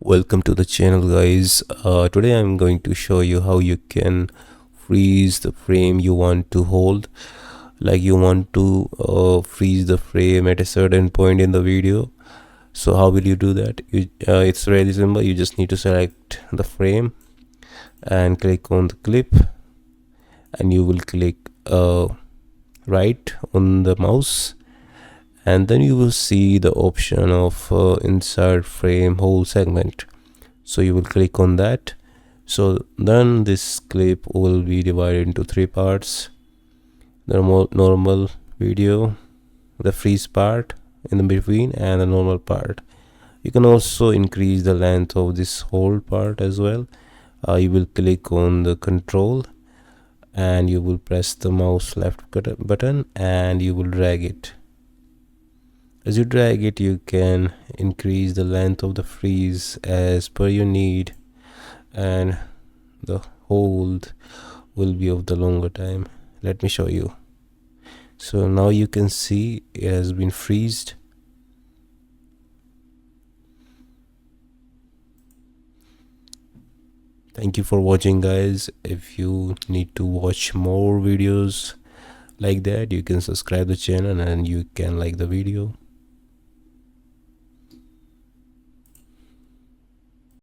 Welcome to the channel, guys. Today I'm going to show you how you can freeze the frame you want to hold. Like you want to freeze the frame at a certain point in the video. So how will you do that? It's really simple. You just need to select the frame and click on the clip, and you will click right on the mouse, and then you will see the option of insert frame whole segment. So you will click on that. So then this clip will be divided into three parts: the normal video, the freeze part in the between, and the normal part. You can also increase the length of this whole part as well. You will click on the control and you will press the mouse left button and you will drag it. As you drag it, you can increase the length of the freeze as per your need, and the hold will be of the longer time. Let me show you. So now you can see it has been freezed. Thank you for watching, guys. If you need to watch more videos like that, you can subscribe the channel and you can like the video.